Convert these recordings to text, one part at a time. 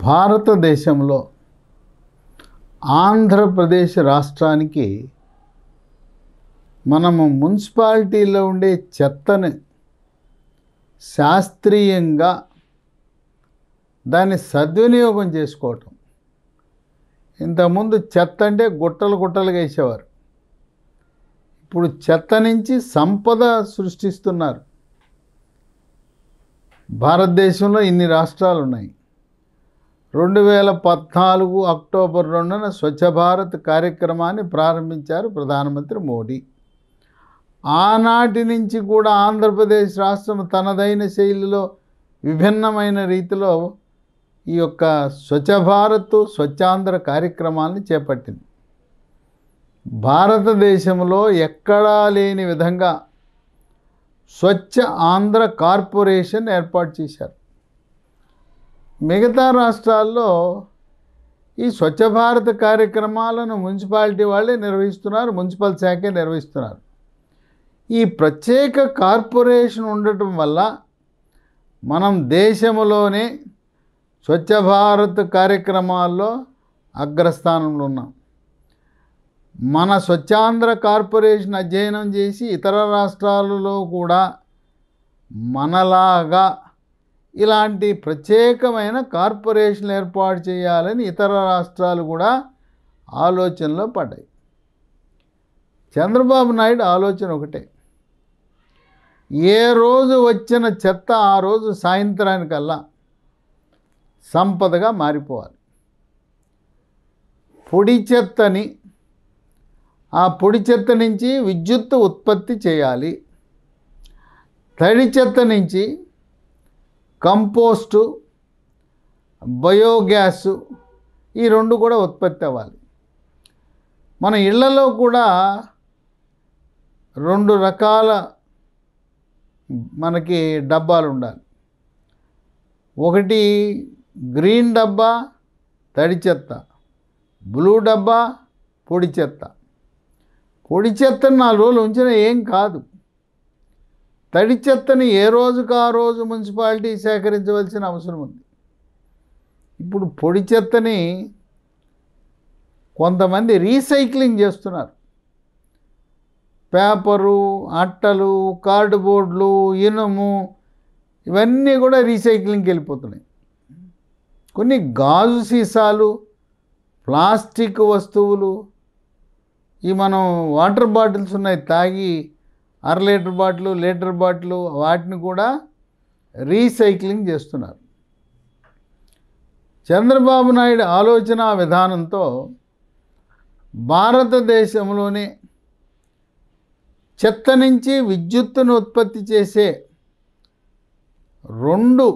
భారతదేశంలో ఆంధ్రప్రదేశ్ రాష్ట్రానికి మనము మున్సిపాలిటీలో ఉండే చెత్తని శాస్త్రీయంగా దాన్ని సద్వినియోగం చేసుకోవటం. ఇంతకుముందు చెత్త అంటే గుట్టలు గుట్టలుగా వేసేవారు. ఇప్పుడు చెత్త నుంచి సంపద సృష్టిస్తున్నారు. భారతదేశంలో ఇన్ని రాష్ట్రాలు ఉన్నాయి. 2014 అక్టోబర్ 2న స్వచ్ఛ భారత్ కార్యక్రమాన్ని ప్రారంభించారు ప్రధానమంత్రి మోడీ. ఆనాటి నుంచి కూడా ఆంధ్రప్రదేశ్ రాష్ట్రం తనదైన శైలిలో విభిన్నమైన రీతిలో ఈ యొక్క స్వచ్ఛ భారత్ స్వచ్ఛాంధ్ర కార్యక్రమాన్ని చేపట్టింది. భారతదేశంలో ఎక్కడా లేని విధంగా స్వచ్ఛ ఆంధ్ర కార్పొరేషన్ ఏర్పాటు చేశారు. మిగతా రాష్ట్రాల్లో ఈ స్వచ్ఛ భారత్ కార్యక్రమాలను మున్సిపాలిటీ వాళ్ళే నిర్వహిస్తున్నారు, మున్సిపల్ శాఖే నిర్వహిస్తున్నారు. ఈ ప్రత్యేక కార్పొరేషన్ ఉండటం వల్ల మనం దేశంలోనే స్వచ్ఛ భారత్ కార్యక్రమాల్లో అగ్రస్థానంలో ఉన్నాం. మన స్వచ్ఛాంధ్ర కార్పొరేషన్ అధ్యయనం చేసి ఇతర రాష్ట్రాలలో కూడా మనలాగా ఇలాంటి ప్రత్యేకమైన కార్పొరేషన్ ఏర్పాటు చేయాలని ఇతర రాష్ట్రాలు కూడా ఆలోచనలో పడ్డాయి. చంద్రబాబు నాయుడు ఆలోచన ఒకటే, ఏ రోజు వచ్చిన చెత్త ఆ రోజు సాయంత్రానికల్లా సంపదగా మారిపోవాలి. పొడి చెత్తని, ఆ పొడి చెత్త నుంచి విద్యుత్ ఉత్పత్తి చేయాలి. తడి చెత్త నుంచి కంపోస్టు, బయోగ్యాసు, ఈ రెండు కూడా ఉత్పత్తి అవ్వాలి. మన ఇళ్లలో కూడా 2 రకాల మనకి డబ్బాలు ఉండాలి. ఒకటి గ్రీన్ డబ్బా తడి చెత్త, బ్లూ డబ్బా పొడి చెత్త. పొడి చెత్తని 4 రోజులు ఉంచినా ఏం కాదు. తడి చెత్తని ఏ రోజుకు ఆ రోజు మున్సిపాలిటీ సేకరించవలసిన అవసరం ఉంది. ఇప్పుడు పొడి చెత్తని కొంతమంది రీసైక్లింగ్ చేస్తున్నారు. పేపరు, అట్టలు, కార్డుబోర్డులు, ఇనుము ఇవన్నీ కూడా రీసైక్లింగ్కి వెళ్ళిపోతున్నాయి. కొన్ని గాజు సీసాలు, ప్లాస్టిక్ వస్తువులు, ఈ మనం వాటర్ బాటిల్స్ ఉన్నాయి, తాగి 1/2 లీటర్ బాటిల్, లీటర్ బాటిల్, వాటిని కూడా రీసైక్లింగ్ చేస్తున్నారు. చంద్రబాబు నాయుడు ఆలోచన విధానంతో భారతదేశంలోనే చెత్త నుంచి విద్యుత్తును ఉత్పత్తి చేసే 2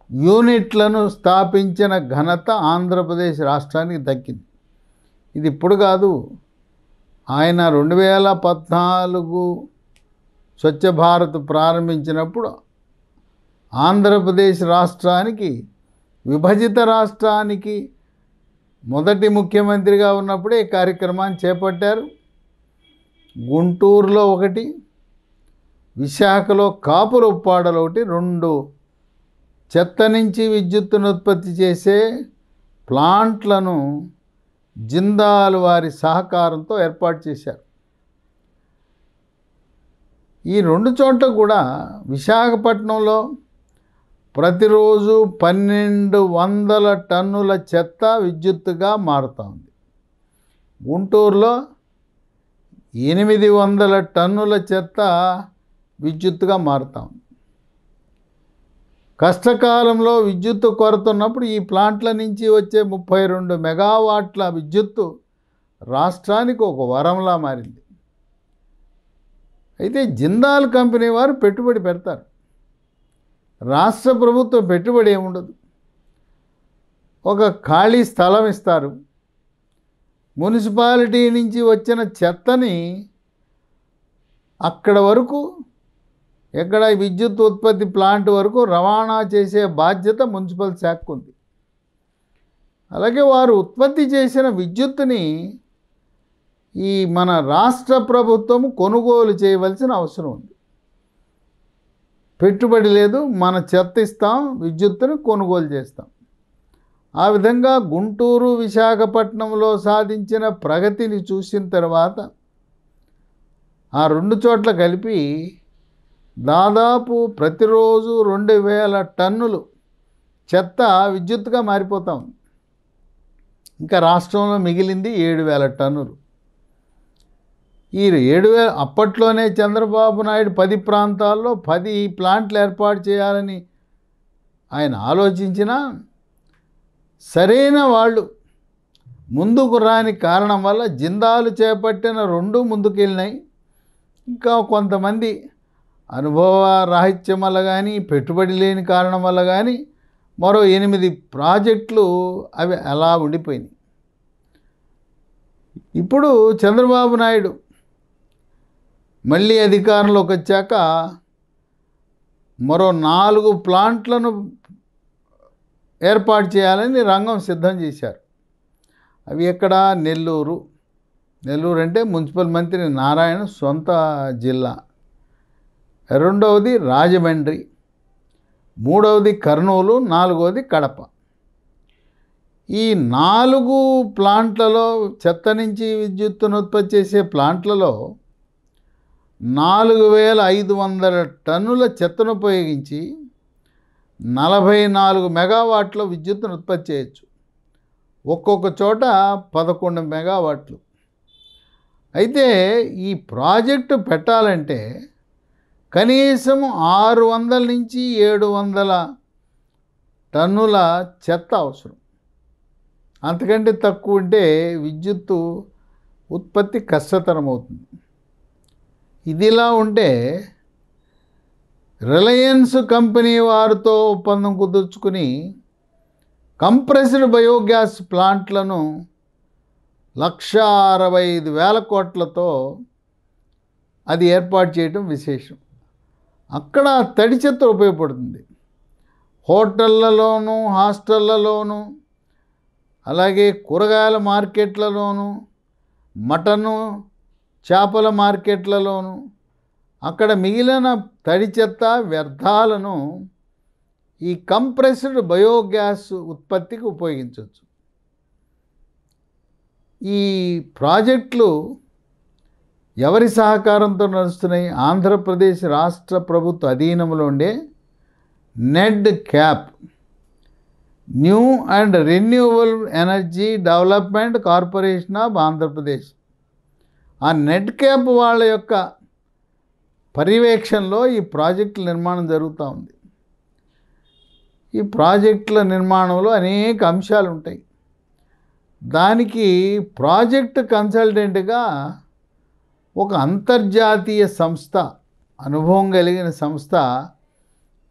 యూనిట్లను స్థాపించిన ఘనత ఆంధ్రప్రదేశ్ రాష్ట్రానికి దక్కింది. ఇది ఇప్పుడు కాదు, ఆయన 2014 స్వచ్ఛ భారత్ ప్రారంభించినప్పుడు ఆంధ్రప్రదేశ్ రాష్ట్రానికి, విభజిత రాష్ట్రానికి మొదటి ముఖ్యమంత్రిగా ఉన్నప్పుడే ఈ కార్యక్రమాన్ని చేపట్టారు. గుంటూరులో ఒకటి, విశాఖలో కాపురుప్పాడలో ఒకటి 2 చెత్త నుంచి విద్యుత్తును ఉత్పత్తి చేసే ప్లాంట్లను జిందాల్ వారి సహకారంతో ఏర్పాటు చేశారు. ఈ 2 చోట్ల కూడా విశాఖపట్నంలో ప్రతిరోజు 1200 టన్నుల చెత్త విద్యుత్తుగా మారుతోంది. గుంటూరులో 800 టన్నుల చెత్త విద్యుత్తుగా మారుతోంది. కష్టకాలంలో విద్యుత్తు కొరత ఉన్నప్పుడు ఈ ప్లాంట్ల నుంచి వచ్చే 32 మెగావాట్ల విద్యుత్తు రాష్ట్రానికి ఒక వరంలా మారింది. అయితే జిందాల్ కంపెనీ వారు పెట్టుబడి పెడతారు, రాష్ట్ర ప్రభుత్వం పెట్టుబడి ఏముండదు. ఒక ఖాళీ స్థలం ఇస్తారు, మున్సిపాలిటీ నుంచి వచ్చిన చెత్తని అక్కడ వరకు, ఎక్కడ విద్యుత్ ఉత్పత్తి ప్లాంట్ వరకు రవాణా చేసే బాధ్యత మున్సిపల్ శాఖకు ఉంది. అలాగే వారు ఉత్పత్తి చేసిన విద్యుత్తుని ఈ మన రాష్ట్ర ప్రభుత్వం కొనుగోలు చేయవలసిన అవసరం ఉంది. పెట్టుబడి లేదు, మన చెత్త ఇస్తాం, విద్యుత్తును కొనుగోలు చేస్తాం. ఆ విధంగా గుంటూరు విశాఖపట్నంలో సాధించిన ప్రగతిని చూసిన తర్వాత ఆ రెండు చోట్ల కలిపి దాదాపు ప్రతిరోజు 2000 టన్నులు చెత్త విద్యుత్తుగా మారిపోతా ఉంది. ఇంకా రాష్ట్రంలో మిగిలింది 7000 టన్నులు. ఈ 7000 అప్పట్లోనే చంద్రబాబు నాయుడు 10 ప్రాంతాల్లో 10 ప్లాంట్లు ఏర్పాటు చేయాలని ఆయన ఆలోచించినా సరైన వాళ్ళు ముందుకు రాని కారణం వల్ల జిందాలు చేపట్టిన 2 ముందుకెళ్ళినాయి. ఇంకా కొంతమంది అనుభవ రాహిత్యం వల్ల కానీ పెట్టుబడి లేని కారణం వల్ల కానీ మరో 8 ప్రాజెక్టులు అవి అలా ఉండిపోయినాయి. ఇప్పుడు చంద్రబాబు నాయుడు మళ్ళీ అధికారంలోకి వచ్చాక మరో 4 ప్లాంట్లను ఏర్పాటు చేయాలని రంగం సిద్ధం చేశారు. అవి ఎక్కడ? నెల్లూరు అంటే మున్సిపల్ మంత్రి నారాయణ సొంత జిల్లా. రెండవది రాజమండ్రి, మూడవది కర్నూలు, నాలుగవది కడప. ఈ 4 ప్లాంట్లలో చెత్త నుంచి విద్యుత్తును ఉత్పత్తి చేసే ప్లాంట్లలో 4500 టన్నుల చెత్తను ఉపయోగించి 44 మెగావాట్ల విద్యుత్తును ఉత్పత్తి చేయొచ్చు. ఒక్కొక్క చోట 11 మెగావాట్లు. అయితే ఈ ప్రాజెక్టు పెట్టాలంటే కనీసం 600 నుంచి 700 టన్నుల చెత్త అవసరం. అంతకంటే తక్కువ ఉంటే విద్యుత్తు ఉత్పత్తి కష్టతరం అవుతుంది. ఇదిలా ఉంటే రిలయన్స్ కంపెనీ వారితో ఒప్పందం కుదుర్చుకుని కంప్రెస్డ్ బయోగ్యాస్ ప్లాంట్లను 1,65,000 కోట్లతో అది ఏర్పాటు చేయడం విశేషం. అక్కడ తడి చెత్త ఉపయోగపడుతుంది. హోటళ్లలోనూ, హాస్టళ్లలోనూ, అలాగే కూరగాయల మార్కెట్లలోనూ, మటను చేపల మార్కెట్లలోనూ అక్కడ మిగిలిన తడి చెత్త వ్యర్థాలను ఈ కంప్రెస్డ్ బయోగ్యాస్ ఉత్పత్తికి ఉపయోగించవచ్చు. ఈ ప్రాజెక్టులు ఎవరి సహకారంతో నడుస్తున్నాయి? ఆంధ్రప్రదేశ్ రాష్ట్ర ప్రభుత్వ అధీనంలో ఉండే నెడ్ cap, new and renewable energy development corporation of Andhra Pradesh. ఆ నెడ్ క్యాప్ వాళ్ళ యొక్క పర్యవేక్షణలో ఈ ప్రాజెక్టుల నిర్మాణం జరుగుతూ ఉంది. ఈ ప్రాజెక్టుల నిర్మాణంలో అనేక అంశాలు ఉంటాయి. దానికి ప్రాజెక్ట్ కన్సల్టెంట్గా ఒక అంతర్జాతీయ సంస్థ, అనుభవం కలిగిన సంస్థ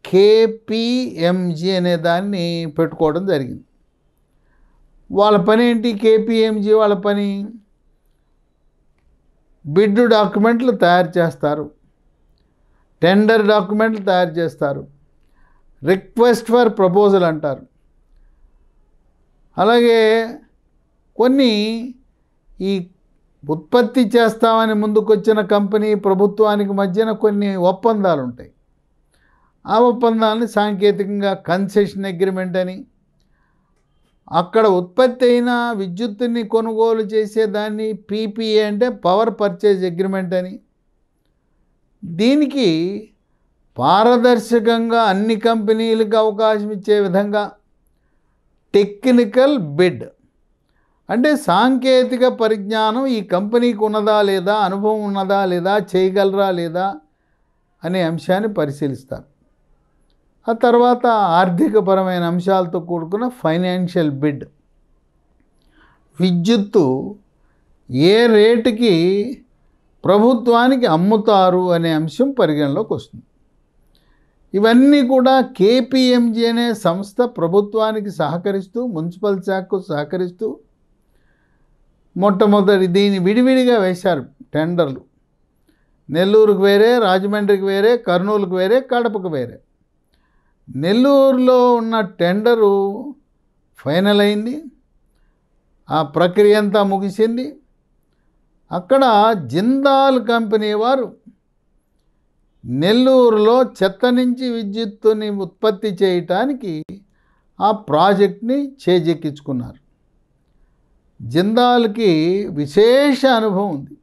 కేపీఎంజీ అనే దాన్ని పెట్టుకోవడం జరిగింది. వాళ్ళ పని ఏంటి? కేపీఎంజీ వాళ్ళ పని బిడ్ డాక్యుమెంట్లు తయారు చేస్తారు, టెండర్ డాక్యుమెంట్లు తయారు చేస్తారు, రిక్వెస్ట్ ఫర్ ప్రపోజల్ అంటారు. అలాగే కొన్ని ఈ ఉత్పత్తి చేస్తామని ముందుకొచ్చిన కంపెనీ ప్రభుత్వానికి మధ్యన కొన్ని ఒప్పందాలు ఉంటాయి. ఆ ఒప్పందాలని సాంకేతికంగా కన్సెషన్ అగ్రిమెంట్ అని, అక్కడ ఉత్పత్తి అయిన విద్యుత్తుని కొనుగోలు చేసేదాన్ని పీపీఏ అంటే పవర్ పర్చేజ్ అగ్రిమెంట్ అని. దీనికి పారదర్శకంగా అన్ని కంపెనీలకు అవకాశం ఇచ్చే విధంగా టెక్నికల్ బిడ్ అంటే సాంకేతిక పరిజ్ఞానం ఈ కంపెనీకి ఉన్నదా లేదా, అనుభవం ఉన్నదా లేదా, చేయగలరా లేదా అనే అంశాన్ని పరిశీలిస్తారు. ఆ తర్వాత ఆర్థికపరమైన అంశాలతో కూడుకున్న ఫైనాన్షియల్ బిడ్, విద్యుత్తు ఏ రేటుకి ప్రభుత్వానికి అమ్ముతారు అనే అంశం పరిగణలోకి వస్తుంది. ఇవన్నీ కూడా కేపీఎంజీ అనే సంస్థ ప్రభుత్వానికి సహకరిస్తూ, మున్సిపల్ శాఖకు సహకరిస్తూ మొట్టమొదటి దీన్ని విడివిడిగా వేశారు టెండర్లు. నెల్లూరుకు వేరే, రాజమండ్రికి వేరే, కర్నూలుకు వేరే, కడపకు వేరే. నెల్లూరులో ఉన్న టెండరు ఫైనల్ అయింది, ఆ ప్రక్రియ అంతా ముగిసింది. అక్కడ జిందాల్ కంపెనీ వారు నెల్లూరులో చెత్త నుంచి విద్యుత్తుని ఉత్పత్తి చేయటానికి ఆ ప్రాజెక్ట్ని చేజెక్కించుకున్నారు. జిందాల్కి విశేష అనుభవం ఉంది.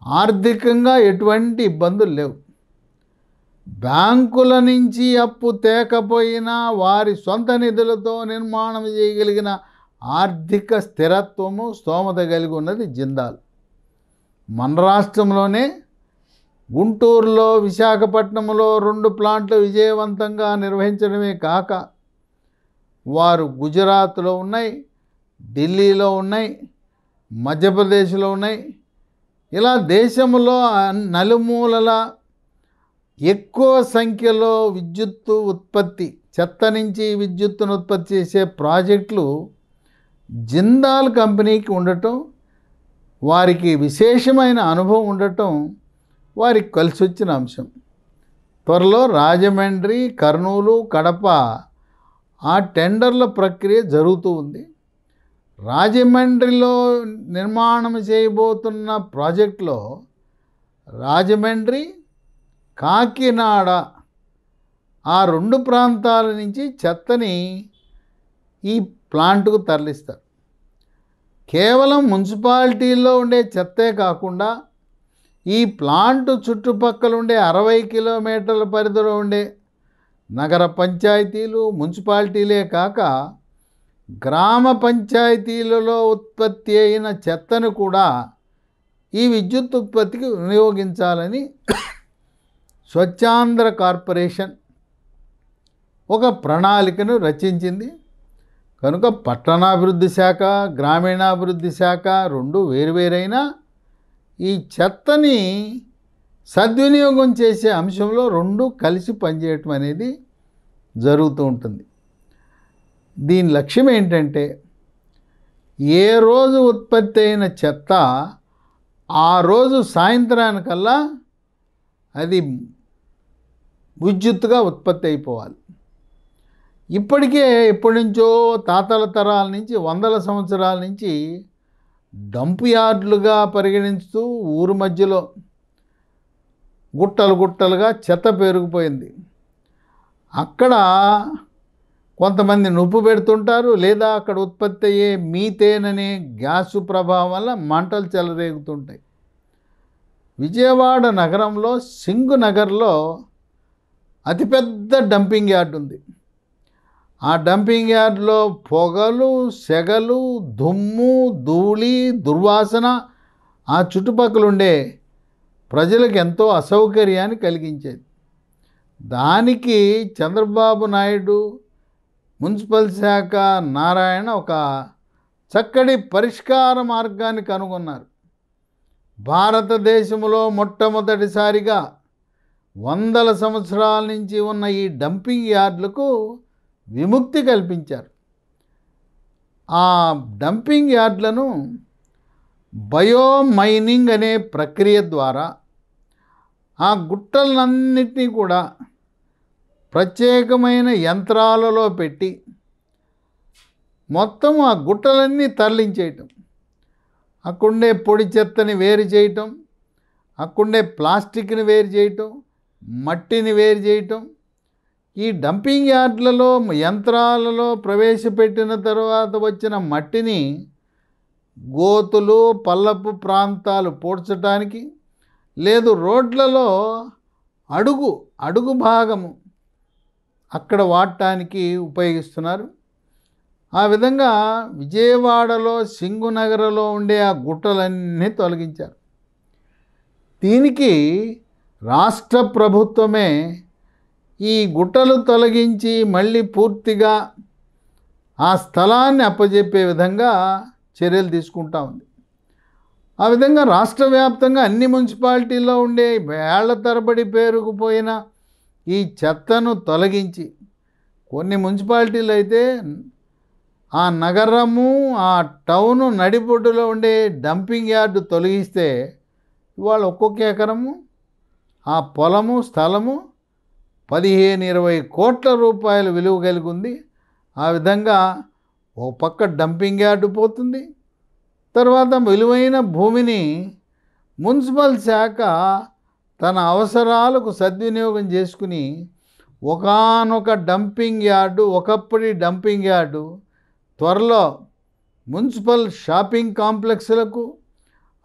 ఆర్థికంగా ఎటువంటి ఇబ్బందులు లేవు. బ్యాంకుల నుంచి అప్పు తేకపోయినా వారి సొంత నిధులతో నిర్మాణం చేయగలిగిన ఆర్థిక స్థిరత్వము, స్తోమత కలిగి ఉన్నది జిందాల్. మన రాష్ట్రంలోనే గుంటూరులో, విశాఖపట్నంలో 2 ప్లాంట్లు విజయవంతంగా నిర్వహించడమే కాక వారు గుజరాత్లో ఉన్నాయి, ఢిల్లీలో ఉన్నాయి, మధ్యప్రదేశ్లో ఉన్నాయి. ఇలా దేశంలో నలుమూలల ఎక్కువ సంఖ్యలో విద్యుత్తు ఉత్పత్తి, చెత్త నుంచి విద్యుత్తును ఉత్పత్తి చేసే ప్రాజెక్టులు జిందాల్ కంపెనీకి ఉండటం, వారికి విశేషమైన అనుభవం ఉండటం వారికి కలిసి వచ్చిన అంశం. త్వరలో రాజమండ్రి, కర్నూలు, కడప ఆ టెండర్ల ప్రక్రియ జరుగుతూ ఉంది. రాజమండ్రిలో నిర్మాణం చేయబోతున్న ప్రాజెక్టులో రాజమండ్రి, కాకినాడ ఆ 2 ప్రాంతాల నుంచి చెత్తని ఈ ప్లాంట్కు తరలిస్తారు. కేవలం మున్సిపాలిటీల్లో ఉండే చెత్తే కాకుండా ఈ ప్లాంట్ చుట్టుపక్కల ఉండే 60 కిలోమీటర్ల పరిధిలో ఉండే నగర పంచాయతీలు, మున్సిపాలిటీలే కాక గ్రామ పంచాయతీలలో ఉత్పత్తి అయిన చెత్తను కూడా ఈ విద్యుత్ ఉత్పత్తికి వినియోగించాలని స్వచ్ఛాంధ్ర కార్పొరేషన్ ఒక ప్రణాళికను రచించింది. కనుక పట్టణాభివృద్ధి శాఖ, గ్రామీణాభివృద్ధి శాఖ 2 వేరువేరైనా ఈ చెత్తని సద్వినియోగం చేసే అంశంలో 2 కలిసి పనిచేయటం అనేది జరుగుతూ ఉంటుంది. దీని లక్ష్యం ఏంటంటే, ఏ రోజు ఉత్పత్తి అయిన చెత్త ఆ రోజు సాయంత్రానికల్లా అది విద్యుత్తుగా ఉత్పత్తి అయిపోవాలి. ఇప్పటికే ఎప్పటి నుంచో తాతల తరాల నుంచి, వందల సంవత్సరాల నుంచి డంప్ యార్డులుగా పరిగణిస్తూ ఊరు మధ్యలో గుట్టలు గుట్టలుగా చెత్త పెరిగిపోయింది. అక్కడ కొంతమంది నుప్పు పెడుతుంటారు, లేదా అక్కడ ఉత్పత్తి అయ్యే మీథేన్ అనే గ్యాసు ప్రభావం వల్ల మంటలు చెలరేగుతుంటాయి. విజయవాడ నగరంలో సింగు నగర్లో అతిపెద్ద డంపింగ్ యార్డ్ ఉంది. ఆ డంపింగ్ యార్డ్లో పొగలు, సెగలు, దుమ్ము, ధూళి, దుర్వాసన ఆ చుట్టుపక్కల ఉండే ప్రజలకు ఎంతో అసౌకర్యాన్ని కలిగించేది. దానికి చంద్రబాబు నాయుడు, మున్సిపల్ శాఖ నారాయణ ఒక చక్కటి పరిష్కార మార్గాన్ని కనుగొన్నారు. భారతదేశంలో మొట్టమొదటిసారిగా వందల సంవత్సరాల నుంచి ఉన్న ఈ డంపింగ్ యార్డులకు విముక్తి కల్పించారు. ఆ డంపింగ్ యార్డులను బయోమైనింగ్ అనే ప్రక్రియ ద్వారా ఆ గుట్టలన్నింటినీ కూడా ప్రత్యేకమైన యంత్రాలలో పెట్టి మొత్తం ఆ గుట్టలన్నీ తరలించేయటం, అక్కడుండే పొడి చెత్తని వేరు చేయటం, అక్కడుండే ప్లాస్టిక్ని వేరు చేయటం, మట్టిని వేరు చేయటం. ఈ డంపింగ్ యార్డులలో యంత్రాలలో ప్రవేశపెట్టిన తర్వాత వచ్చిన మట్టిని గోతులు, పల్లపు ప్రాంతాలు పూడ్చడానికి, లేదు రోడ్లలో అడుగు భాగము అక్కడ వాడటానికి ఉపయోగిస్తున్నారు. ఆ విధంగా విజయవాడలో సింగునగర్లో ఉండే ఆ గుట్టలన్నీ తొలగించారు. దీనికి రాష్ట్ర ప్రభుత్వమే ఈ గుట్టలు తొలగించి మళ్ళీ పూర్తిగా ఆ స్థలాన్ని అప్పజెప్పే విధంగా చర్యలు తీసుకుంటా ఉంది. ఆ విధంగా రాష్ట్ర వ్యాప్తంగా అన్ని మున్సిపాలిటీల్లో ఉండే వేళ్ల తరబడి పేరుకుపోయిన ఈ చెత్తను తొలగించి, కొన్ని మున్సిపాలిటీలు అయితే ఆ నగరము, ఆ టౌను నడిబొడ్డులో ఉండే డంపింగ్ యార్డు తొలగిస్తే ఇవాళ ఒక్కొక్క ఎకరము ఆ పొలము, స్థలము 15-20 కోట్ల రూపాయల విలువ కలిగి ఉంది. ఆ విధంగా ఓ పక్క డంపింగ్ యార్డు పోతుంది, తర్వాత విలువైన భూమిని మున్సిపల్ శాఖ తన అవసరాలకు సద్వినియోగం చేసుకుని ఒకానొక డంపింగ్ యార్డు, ఒకప్పటి డంపింగ్ యార్డు త్వరలో మున్సిపల్ షాపింగ్ కాంప్లెక్స్లకు,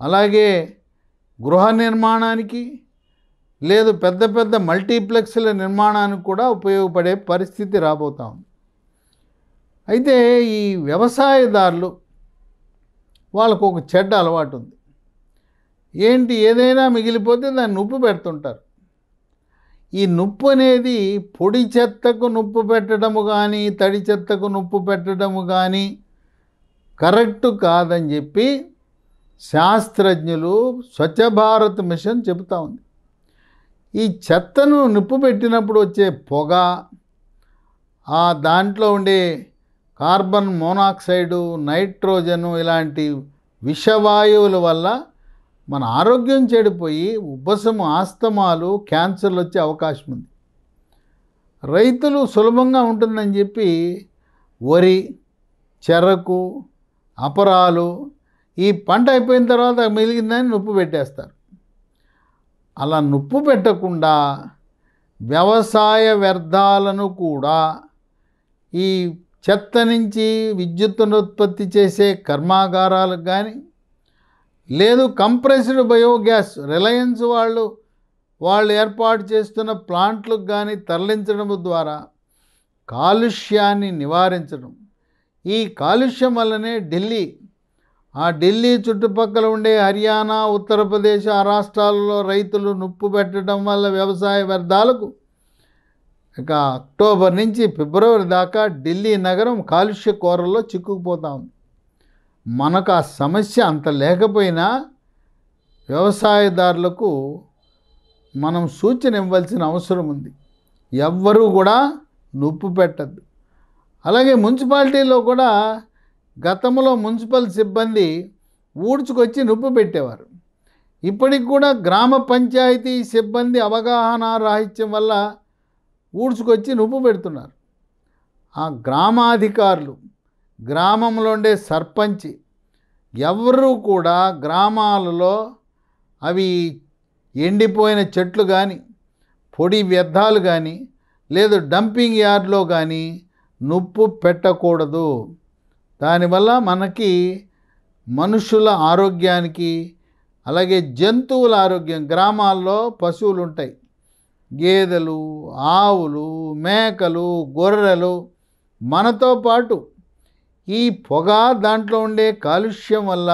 అలాగే గృహ నిర్మాణానికి, లేదు పెద్ద పెద్ద మల్టీప్లెక్స్ల నిర్మాణానికి కూడా ఉపయోగపడే పరిస్థితి రాబోతాం. అయితే ఈ వ్యవసాయదారులు వాళ్ళకు ఒక చెడ్డ అలవాటు ఉంది. ఏంటి, ఏదైనా మిగిలిపోతే దాన్ని నుప్పు పెడుతుంటారు. ఈ నుప్పు అనేది పొడి చెత్తకు నుప్పు పెట్టడము కానీ, తడి చెత్తకు నుప్పు పెట్టడము కానీ కరెక్ట్ కాదని చెప్పి శాస్త్రజ్ఞులు, స్వచ్ఛ భారత్ మిషన్ చెబుతూ ఉంది. ఈ చెత్తను నిప్పు పెట్టినప్పుడు వచ్చే పొగ, ఆ దాంట్లో ఉండే కార్బన్ మోనాక్సైడు, నైట్రోజను ఇలాంటి విషవాయువుల వల్ల మన ఆరోగ్యం చెడిపోయి ఉబ్బసము, ఆస్తమాలు, క్యాన్సర్లు వచ్చే అవకాశం ఉంది. రైతులు సులభంగా ఉంటుందని చెప్పి వరి, చెరకు, అపరాలు ఈ పంట అయిపోయిన తర్వాత మిగిలిందని నుప్పు పెట్టేస్తారు. అలా నుప్పు పెట్టకుండా వ్యవసాయ వ్యర్థాలను కూడా ఈ చెత్త నుంచి విద్యుత్తును ఉత్పత్తి చేసే కర్మాగారాలకు కానీ, లేదు కంప్రెస్డ్ బయోగ్యాస్ రిలయన్స్ వాళ్ళు ఏర్పాటు చేస్తున్న ప్లాంట్లకు కానీ తరలించడం ద్వారా కాలుష్యాన్ని నివారించడం. ఈ కాలుష్యం వల్లనే ఢిల్లీ చుట్టుపక్కల ఉండే హర్యానా, ఉత్తరప్రదేశ్ ఆ రాష్ట్రాలలో రైతులు నుప్పు పెట్టడం వల్ల వ్యవసాయ వ్యర్థాలకు ఇక అక్టోబర్ నుంచి ఫిబ్రవరి దాకా ఢిల్లీ నగరం కాలుష్య కోరల్లో చిక్కుకుపోతా ఉంది. మనకు ఆ సమస్య అంత లేకపోయినా వ్యవసాయదారులకు మనం సూచన ఇవ్వాల్సిన అవసరం ఉంది. ఎవ్వరూ కూడా నుప్పు పెట్టద్దు. అలాగే మున్సిపాలిటీలో కూడా గతంలో మున్సిపల్ సిబ్బంది ఊడ్చుకొచ్చి నుప్పు పెట్టేవారు. ఇప్పటికి కూడా గ్రామ పంచాయతీ సిబ్బంది అవగాహన రాహిత్యం వల్ల ఊడ్చుకొచ్చి నుప్పు పెడుతున్నారు. ఆ గ్రామాధికారులు, గ్రామంలో ఉండే సర్పంచ్ ఎవరు కూడా గ్రామాలలో అవి ఎండిపోయిన చెట్లు కానీ, పొడి వ్యర్థాలు కానీ, లేదు డంపింగ్ యార్డ్లో కానీ నుప్పు పెట్టకూడదు. దానివల్ల మనకి మనుషుల ఆరోగ్యానికి, అలాగే జంతువుల ఆరోగ్యం, గ్రామాల్లో పశువులు ఉంటాయి, గేదెలు, ఆవులు, మేకలు, గొర్రెలు, మనతో పాటు ఈ పొగ, దాంట్లో ఉండే కాలుష్యం వల్ల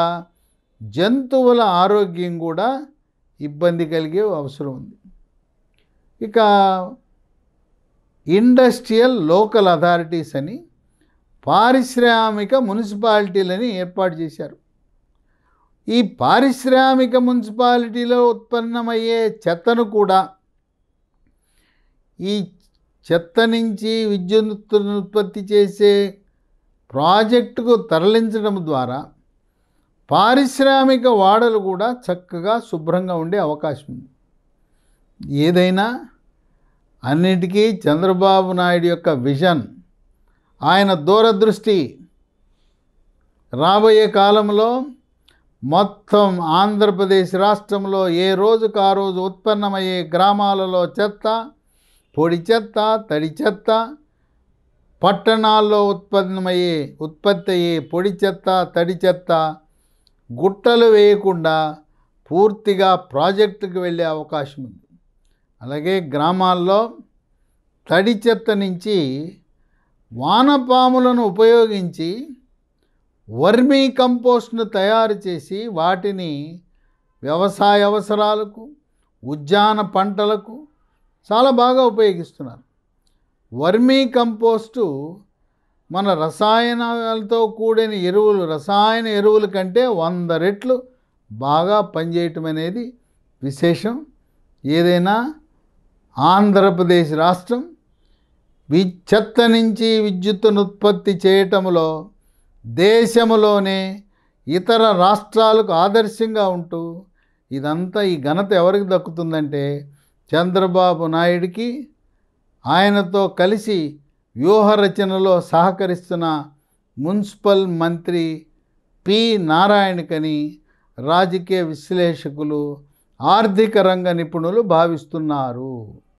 జంతువుల ఆరోగ్యం కూడా ఇబ్బంది కలిగే అవసరం ఉంది. ఇక ఇండస్ట్రియల్ లోకల్ అథారిటీస్ అని పారిశ్రామిక మున్సిపాలిటీలని ఏర్పాటు చేశారు. ఈ పారిశ్రామిక మున్సిపాలిటీలో ఉత్పన్నమయ్యే చెత్తను కూడా ఈ చెత్త నుంచి విద్యుత్తును ఉత్పత్తి చేసే ప్రాజెక్టుకు తరలించడం ద్వారా పారిశ్రామిక వాడలు కూడా చక్కగా శుభ్రంగా ఉండే అవకాశం ఉంది. ఏదైనా అన్నిటికీ చంద్రబాబు నాయుడు యొక్క విజన్, ఆయన దూరదృష్టి, రాబోయే కాలంలో మొత్తం ఆంధ్రప్రదేశ్ రాష్ట్రంలో ఏ రోజుకు ఆ రోజు ఉత్పన్నమయ్యే గ్రామాలలో చెత్త, పొడి చెత్త, తడి చెత్త, పట్టణాల్లో ఉత్పత్తి అయ్యే పొడి చెత్త, తడి చెత్త గుట్టలు వేయకుండా పూర్తిగా ప్రాజెక్టుకు వెళ్ళే అవకాశం ఉంది. అలాగే గ్రామాల్లో తడి చెత్త నుంచి వానపాములను ఉపయోగించి వర్మీ కంపోస్ట్ను తయారు చేసి వాటిని వ్యవసాయ అవసరాలకు, ఉద్యాన పంటలకు చాలా బాగా ఉపయోగిస్తున్నారు. వర్మీ కంపోస్టు మన రసాయనాలతో కూడిన రసాయన ఎరువుల కంటే 100 రెట్లు బాగా పనిచేయటం అనేది విశేషం. ఏదైనా ఆంధ్రప్రదేశ్ రాష్ట్రం చెత్త నుంచి విద్యుత్తును ఉత్పత్తి చేయటంలో దేశంలోనే ఇతర రాష్ట్రాలకు ఆదర్శంగా ఉంటూ ఇదంతా ఈ ఘనత ఎవరికి దక్కుతుందంటే చంద్రబాబు నాయుడికి, ఆయనతో కలిసి వ్యూహరచనలో సహకరిస్తున్న మున్సిపల్ మంత్రి పి నారాయణకని రాజకీయ విశ్లేషకులు, ఆర్థిక రంగ నిపుణులు భావిస్తున్నారు.